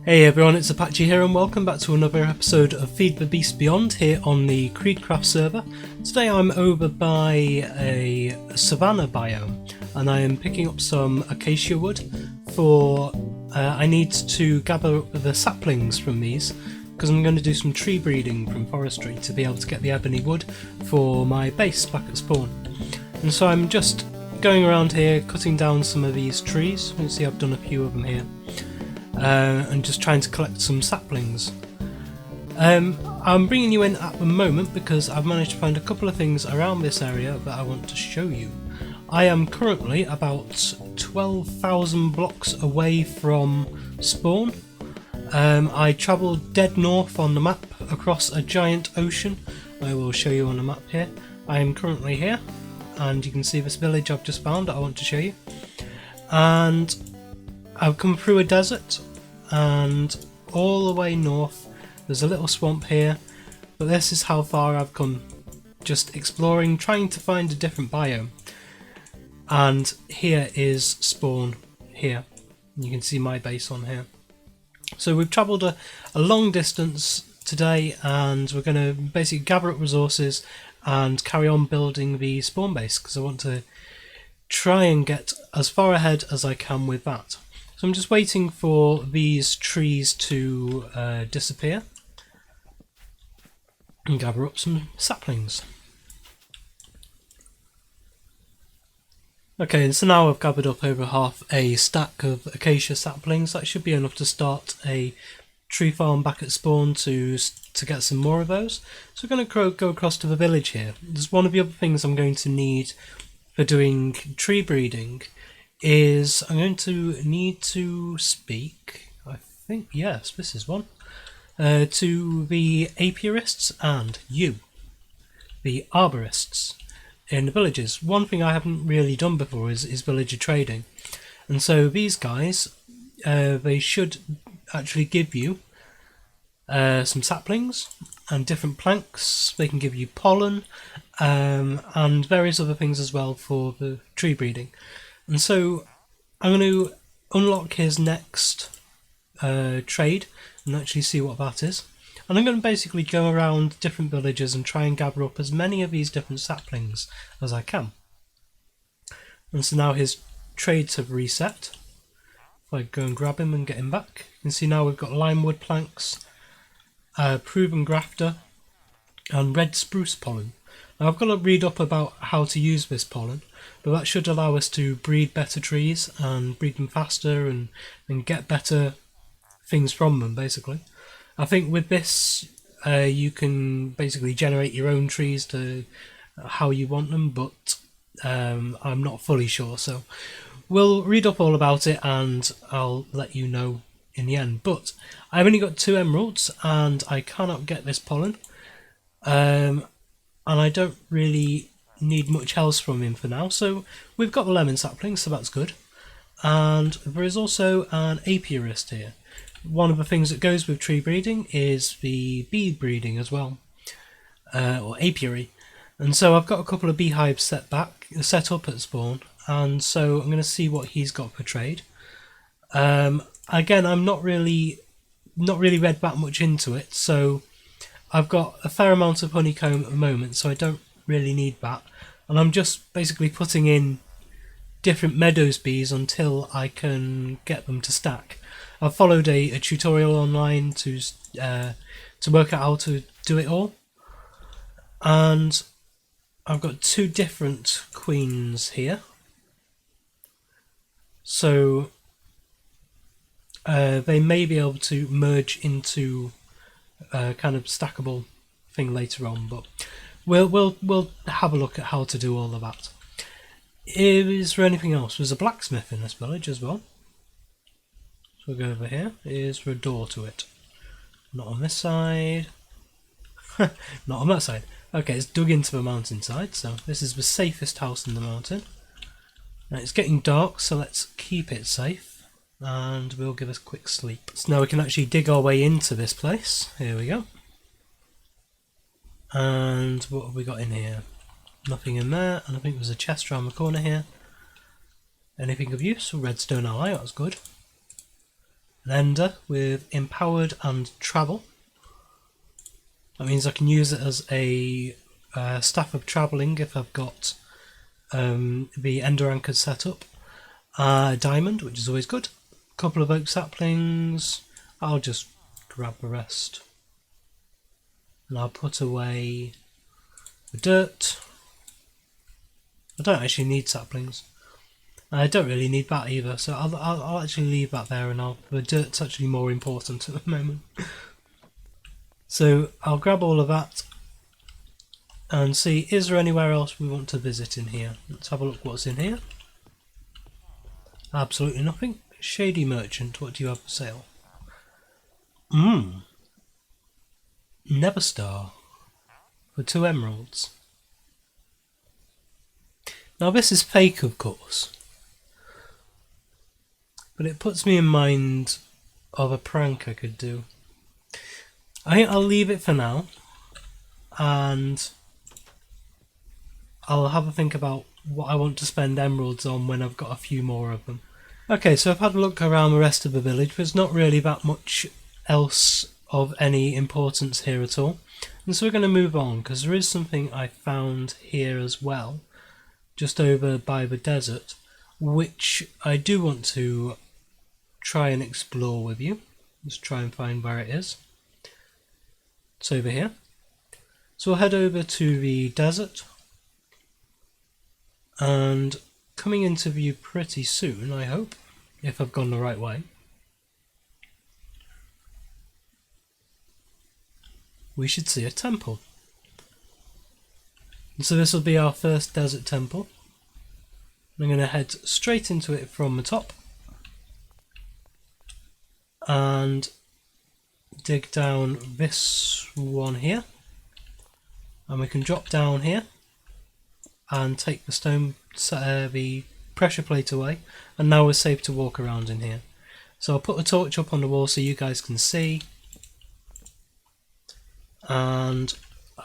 Hey everyone, it's Apache here and welcome back to another episode of Feed the Beast Beyond here on the CreedCraft server. Today I'm over by a savanna biome and I am picking up some acacia wood for... I need to gather up the saplings from these because I'm going to do some tree breeding from forestry to be able to get the ebony wood for my base back at spawn. And so I'm just going around here cutting down some of these trees. You can see I've done a few of them here. And just trying to collect some saplings. I'm bringing you in at the moment because I've managed to find a couple of things around this area that I want to show you. I am currently about 12,000 blocks away from spawn. I travelled dead north on the map across a giant ocean. I will show you on the map here. I am currently here and you can see this village I've just found that I want to show you. And I've come through a desert and all the way north there's a little swamp here, but this is how far I've come, just exploring, trying to find a different biome. And here is spawn here. You can see my base on here. So we've travelled a long distance today and we're going to basically gather up resources and carry on building the spawn base because I want to try and get as far ahead as I can with that. So I'm just waiting for these trees to disappear and gather up some saplings. Okay, and so now I've gathered up over half a stack of acacia saplings. That should be enough to start a tree farm back at spawn to get some more of those. So we're going to go across to the village here. There's one of the other things I'm going to need for doing tree breeding is I'm going to need to speak, I think, yes, this is one, to the apiarists and you, the arborists in the villages. One thing I haven't really done before is villager trading. And so these guys, they should actually give you some saplings and different planks. They can give you pollen and various other things as well for the tree breeding. And so I'm going to unlock his next trade and actually see what that is. And I'm going to basically go around different villages and try and gather up as many of these different saplings as I can. And so now his trades have reset. If I go and grab him and get him back, you can see now we've got limewood planks, proven grafter and red spruce pollen. Now I've got to read up about how to use this pollen, but that should allow us to breed better trees and breed them faster and get better things from them, basically. I think with this you can basically generate your own trees to how you want them, but I'm not fully sure, so we'll read up all about it and I'll let you know in the end. But I've only got 2 emeralds and I cannot get this pollen. And I don't really need much else from him for now. So we've got the lemon sapling, so that's good. And there is also an apiarist here. One of the things that goes with tree breeding is the bee breeding as well, or apiary. And so I've got a couple of beehives set up at spawn, and so I'm going to see what he's got for trade. Again, I'm not really read that much into it, so I've got a fair amount of honeycomb at the moment, so I don't really need that. And I'm just basically putting in different meadows bees until I can get them to stack. I've followed a tutorial online to work out how to do it all. And I've got 2 different queens here. So they may be able to merge into kind of stackable thing later on, but we'll have a look at how to do all of that. Is there anything else? There's a blacksmith in this village as well. So we'll go over here. Is there a door to it? Not on this side. Not on that side. Okay, it's dug into the mountainside, so this is the safest house in the mountain. Now it's getting dark, so let's keep it safe. And we'll give us a quick sleep. So now we can actually dig our way into this place. Here we go. And what have we got in here? Nothing in there, and I think there's a chest around the corner here. Anything of use? Redstone ally, that's good. an ender with empowered and travel. That means I can use it as a staff of travelling if I've got the ender anchor set up. Diamond, which is always good. A couple of oak saplings. I'll just grab the rest. And I'll put away the dirt. I don't actually need saplings. I don't really need that either, so I'll actually leave that there, and the dirt's actually more important at the moment. So I'll grab all of that and see, is there anywhere else we want to visit in here? Let's have a look what's in here. Absolutely nothing. Shady Merchant, what do you have for sale? Neverstar for 2 emeralds. Now this is fake, of course, but it puts me in mind of a prank I could do. I think I'll leave it for now, and I'll have a think about what I want to spend emeralds on when I've got a few more of them. Okay, so I've had a look around the rest of the village. There's not really that much else of any importance here at all. And so we're going to move on, because there is something I found here as well, just over by the desert, which I do want to try and explore with you. Let's try and find where it is. It's over here. So we'll head over to the desert, and coming into view pretty soon, I hope, if I've gone the right way, we should see a temple. And so this will be our first desert temple. I'm going to head straight into it from the top and dig down this one here, and we can drop down here and take the pressure plate away, and now we're safe to walk around in here. So I'll put a torch up on the wall so you guys can see, and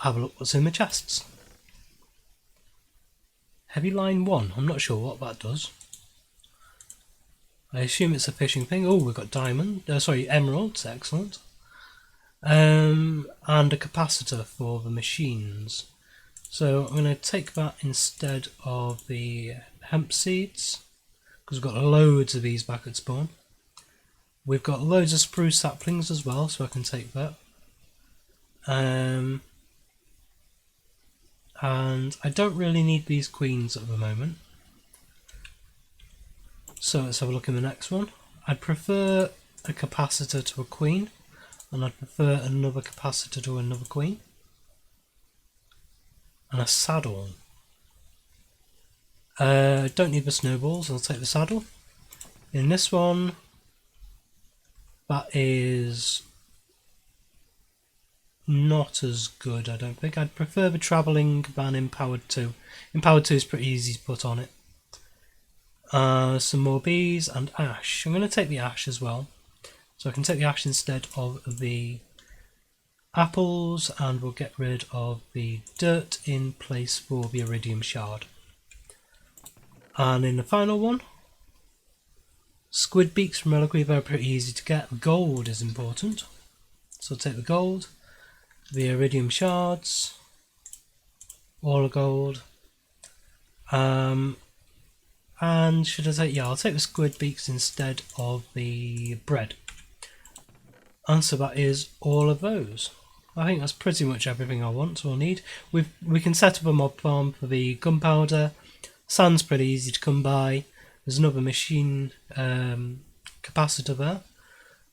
have a look what's in the chests. Heavy line 1, I'm not sure what that does. I assume it's a fishing thing. Oh, we've got emeralds, excellent. And a capacitor for the machines. So I'm going to take that instead of the hemp seeds, because we've got loads of these back at spawn. We've got loads of spruce saplings as well, so I can take that. And I don't really need these queens at the moment. So let's have a look in the next one. I'd prefer a capacitor to a queen, and I'd prefer another capacitor to another queen. And a saddle. Don't need the snowballs, I'll take the saddle. In this one, that is not as good, I don't think. I'd prefer the travelling than Empowered 2. Empowered 2 is pretty easy to put on it. Some more bees and ash. I'm going to take the ash as well. So I can take the ash instead of the apples, and we'll get rid of the dirt in place for the iridium shard. And in the final one, squid beaks from reliquary, they're pretty easy to get. Gold is important, so I'll take the gold, the iridium shards, all the gold, and should I take, I'll take the squid beaks instead of the bread. And so that is all of those. I think that's pretty much everything I want or need. We can set up a mob farm for the gunpowder. Sand's pretty easy to come by. There's another machine capacitor there.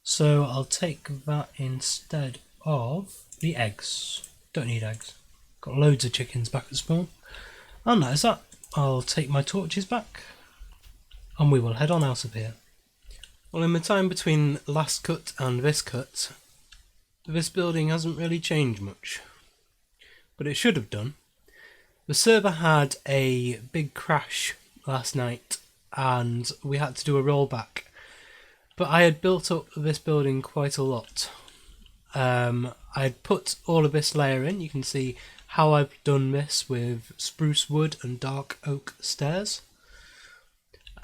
So I'll take that instead of the eggs. Don't need eggs. Got loads of chickens back at spawn. And that is that. I'll take my torches back, and we will head on out of here. Well, in the time between last cut and this cut, this building hasn't really changed much, but it should have done. The server had a big crash last night and we had to do a rollback, but I had built up this building quite a lot. I had put all of this layer in. You can see how I've done this with spruce wood and dark oak stairs,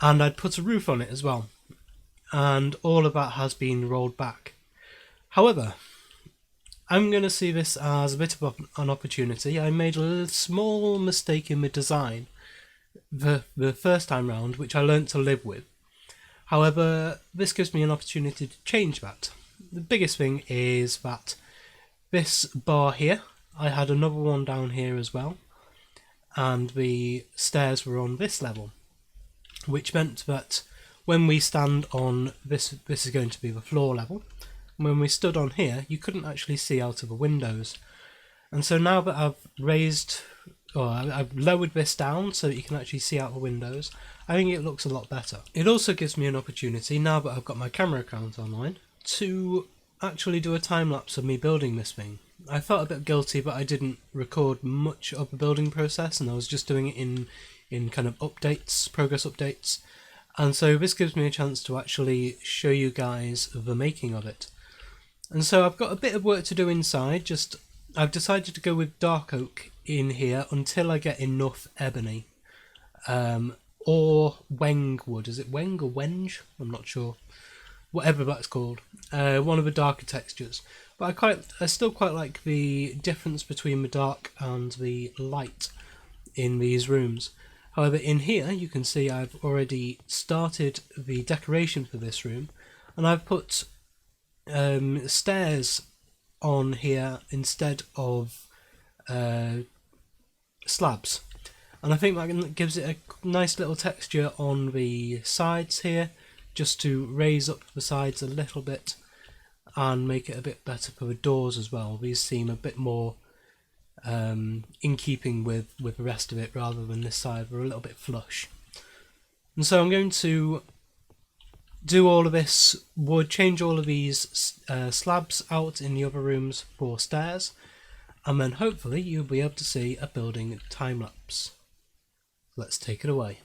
and I'd put a roof on it as well. and all of that has been rolled back. However, I'm going to see this as a bit of an opportunity. I made a small mistake in my design the first time round, which I learnt to live with. However, this gives me an opportunity to change that. The biggest thing is that this bar here, I had another one down here as well, and the stairs were on this level, which meant that when we stand on this is going to be the floor level. When we stood on here, you couldn't actually see out of the windows. And so now that I've lowered this down so that you can actually see out the windows, I think it looks a lot better. It also gives me an opportunity, now that I've got my camera account online, to actually do a time-lapse of me building this thing. I felt a bit guilty, but I didn't record much of the building process, and I was just doing it in kind of updates, progress updates. And so this gives me a chance to actually show you guys the making of it. And so I've got a bit of work to do inside. I've decided to go with dark oak in here until I get enough ebony. Or weng wood. Is it weng or wenge? I'm not sure. Whatever that's called. One of the darker textures. But I still quite like the difference between the dark and the light in these rooms. However, in here you can see I've already started the decoration for this room, and I've put stairs on here instead of slabs, and I think that gives it a nice little texture on the sides here, just to raise up the sides a little bit and make it a bit better for the doors as well. These seem a bit more in keeping with the rest of it, rather than this side. We're a little bit flush. And so I'm going to do all of this wood, change all of these slabs out in the other rooms for stairs, and then hopefully you'll be able to see a building time-lapse. Let's take it away.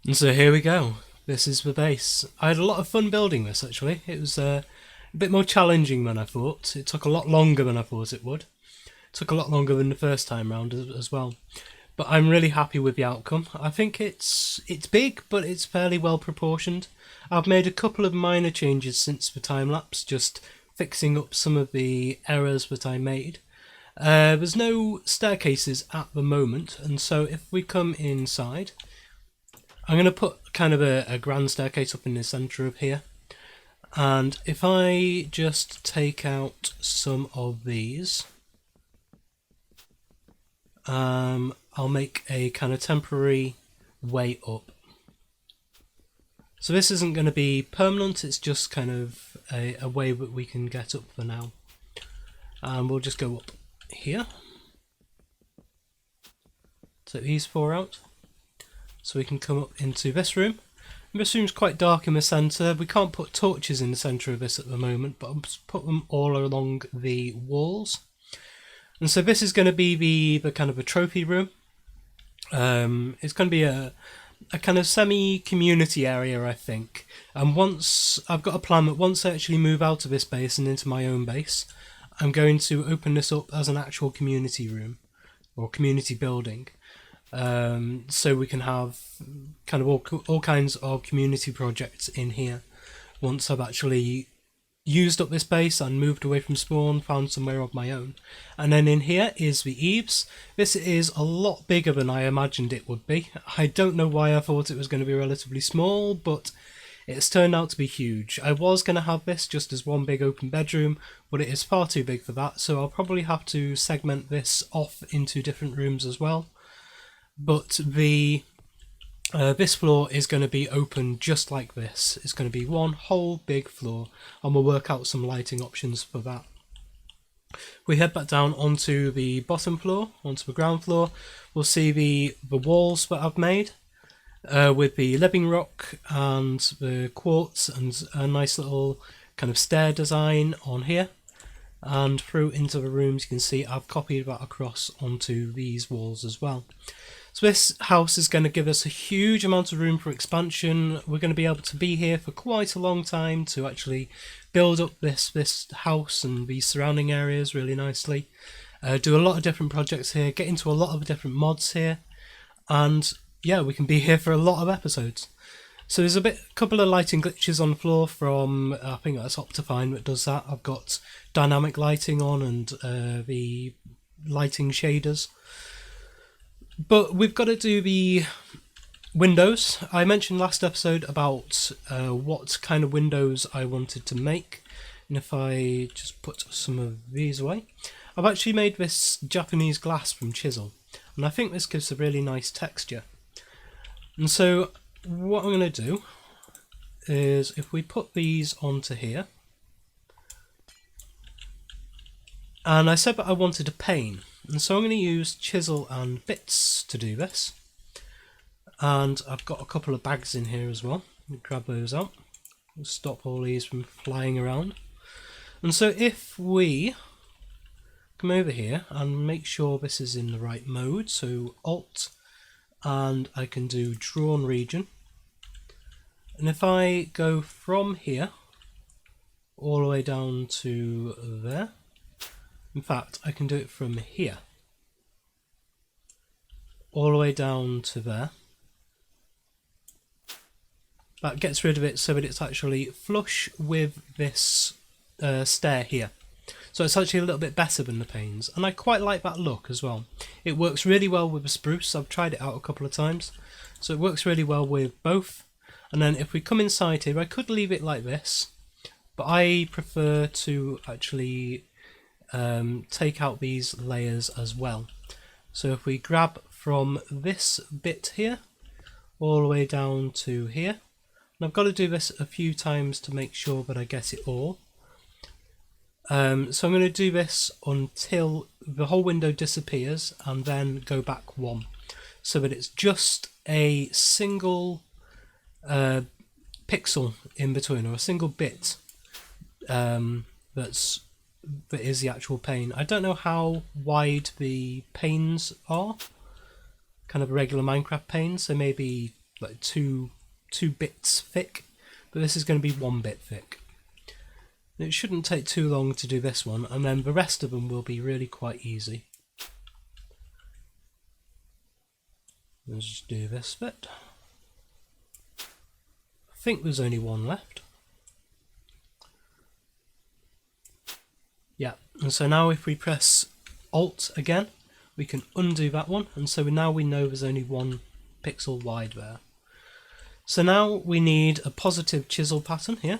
And so here we go. This is the base. I had a lot of fun building this actually. It was a bit more challenging than I thought. It took a lot longer than I thought it would. It took a lot longer than the first time round as well. But I'm really happy with the outcome. I think it's big, but it's fairly well proportioned. I've made a couple of minor changes since the time lapse, just fixing up some of the errors that I made. There's no staircases at the moment, and so if we come inside, I'm going to put kind of a grand staircase up in the centre of here. And if I just take out some of these, I'll make a kind of temporary way up. So this isn't going to be permanent, it's just kind of a way that we can get up for now. And we'll just go up here. Take these four out. So we can come up into this room. And this room's quite dark in the centre. We can't put torches in the centre of this at the moment, but I'll just put them all along the walls. And so this is going to be the kind of a trophy room. It's going to be a kind of semi-community area, I think. And once I've got a plan that once I actually move out of this base and into my own base, I'm going to open this up as an actual community room or community building. So we can have kind of all kinds of community projects in here once I've actually used up this base and moved away from spawn, found somewhere of my own. And then in here is the eaves. This is a lot bigger than I imagined it would be. I don't know why I thought it was going to be relatively small, but it's turned out to be huge. I was going to have this just as one big open bedroom, but it is far too big for that, so I'll probably have to segment this off into different rooms as well. But the this floor is going to be open just like this. It's going to be one whole big floor, and we'll work out some lighting options for that. We head back down onto the bottom floor, onto the ground floor. We'll see the walls that I've made with the living rock and the quartz and a nice little kind of stair design on here. And through into the rooms, you can see I've copied that across onto these walls as well. So this house is going to give us a huge amount of room for expansion. We're going to be able to be here for quite a long time to actually build up this house and the surrounding areas really nicely. Do a lot of different projects here, get into a lot of different mods here, and yeah, we can be here for a lot of episodes. So there's a couple of lighting glitches on the floor from, I think that's Optifine that does that. I've got dynamic lighting on and the lighting shaders. But we've got to do the windows. I mentioned last episode about what kind of windows I wanted to make. And if I just put some of these away, I've actually made this Japanese glass from chisel. And I think this gives a really nice texture. And so what I'm going to do is if we put these onto here. And I said that I wanted a pane. And so I'm going to use chisel and bits to do this. And I've got a couple of bags in here as well. Grab those out. Stop all these from flying around. And so if we come over here and make sure this is in the right mode, so Alt, and I can do drawn region. And if I go from here all the way down to there, in fact, I can do it from here all the way down to there. That gets rid of it so that it's actually flush with this stair here. So it's actually a little bit better than the panes, and I quite like that look as well. It works really well with the spruce. I've tried it out a couple of times, so it works really well with both. And then if we come inside here, I could leave it like this, but I prefer to actually take out these layers as well. So if we grab from this bit here all the way down to here, and I've got to do this a few times to make sure that I get it all. So I'm going to do this until the whole window disappears and then go back one, so that it's just a single pixel in between, or a single bit that is the actual pane. I don't know how wide the panes are, kind of a regular Minecraft pane, so maybe like two bits thick, but this is going to be 1 bit thick. It shouldn't take too long to do this one, and then the rest of them will be really quite easy. Let's just do this bit. I think there's only one left. Yeah, and so now if we press Alt again, we can undo that one, and so now we know there's only 1 pixel wide there. So now we need a positive chisel pattern here,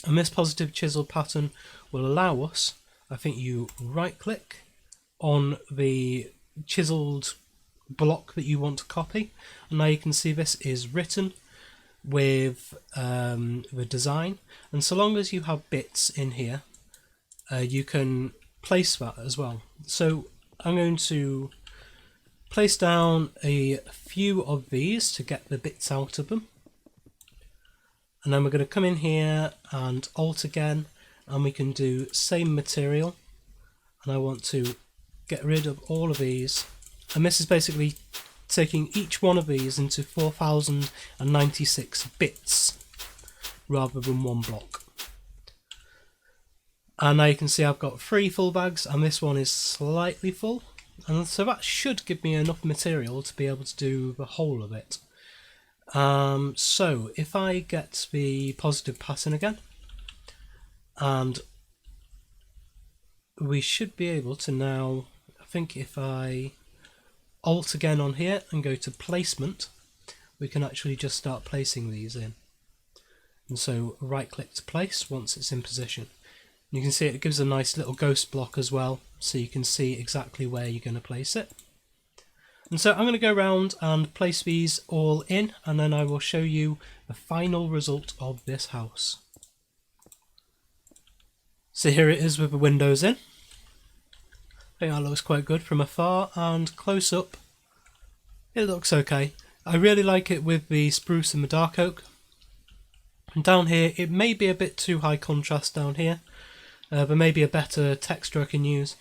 and this positive chisel pattern will allow us, I think you right click on the chiseled block that you want to copy, and now you can see this is written with the design, and so long as you have bits in here, you can place that as well. So I'm going to place down a few of these to get the bits out of them, and then we're going to come in here and Alt again, and we can do same material, and I want to get rid of all of these, and this is basically taking each one of these into 4096 bits rather than 1 block. And now you can see I've got 3 full bags, and this one is slightly full, and so that should give me enough material to be able to do the whole of it. So if I get the positive pattern again, and we should be able to now, I think if I Alt again on here and go to placement, we can actually just start placing these in. And so right click to place once it's in position. You can see it gives a nice little ghost block as well, so you can see exactly where you're going to place it. And so I'm going to go around and place these all in, and then I will show you the final result of this house. So here it is with the windows in. I think that looks quite good from afar, and close up it looks okay. I really like it with the spruce and the dark oak. And down here it may be a bit too high contrast down here. There may be a better texture I can use,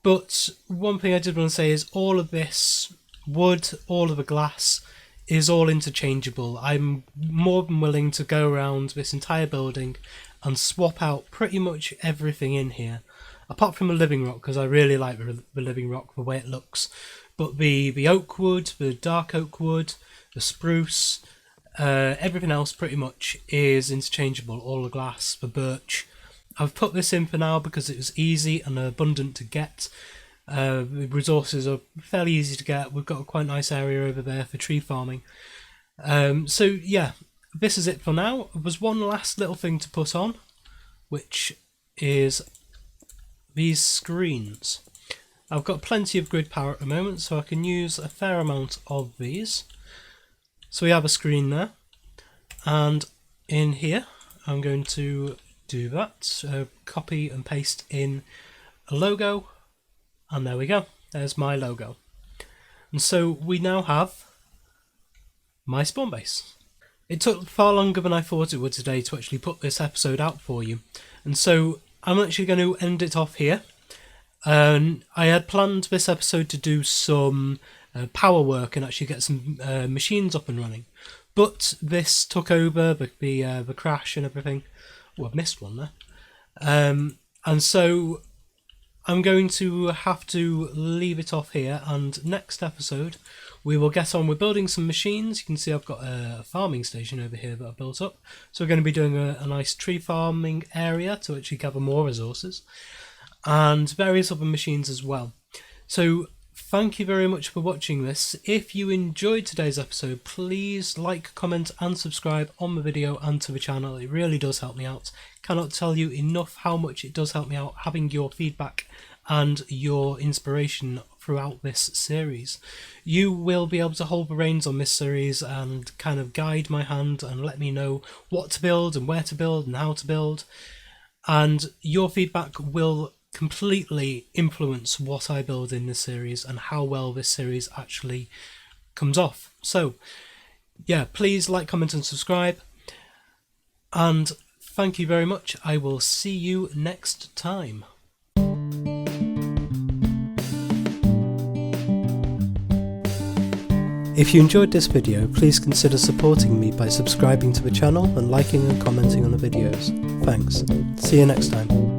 but one thing I did want to say is all of this wood, all of the glass is all interchangeable. I'm more than willing to go around this entire building and swap out pretty much everything in here, apart from the living rock, because I really like the living rock, the way it looks. But the oak wood, the dark oak wood, the spruce, everything else pretty much is interchangeable, all the glass, the birch. I've put this in for now because it was easy and abundant to get. The resources are fairly easy to get. We've got a quite nice area over there for tree farming. So yeah, this is it for now. There's one last little thing to put on, which is these screens. I've got plenty of grid power at the moment, so I can use a fair amount of these. So we have a screen there, and in here I'm going to do that, copy and paste in a logo, and there we go, there's my logo. And so we now have my spawn base. It took far longer than I thought it would today to actually put this episode out for you, and so I'm actually going to end it off here. I had planned this episode to do some power work and actually get some machines up and running, but this took over the crash and everything. Oh, I've missed one there. And so I'm going to have to leave it off here, and next episode we will get on with building some machines. You can see I've got a farming station over here that I've built up, so we're going to be doing a nice tree farming area to actually gather more resources, and various other machines as well. So thank you very much for watching this. If you enjoyed today's episode, please like, comment and subscribe on the video and to the channel. It really does help me out. Cannot tell you enough how much it does help me out having your feedback and your inspiration throughout this series. You will be able to hold the reins on this series and kind of guide my hand and let me know what to build and where to build and how to build. And your feedback will completely influence what I build in this series and how well this series actually comes off. So yeah, please like, comment and subscribe, and thank you very much. I will see you next time. If you enjoyed this video, please consider supporting me by subscribing to the channel and liking and commenting on the videos. Thanks. See you next time.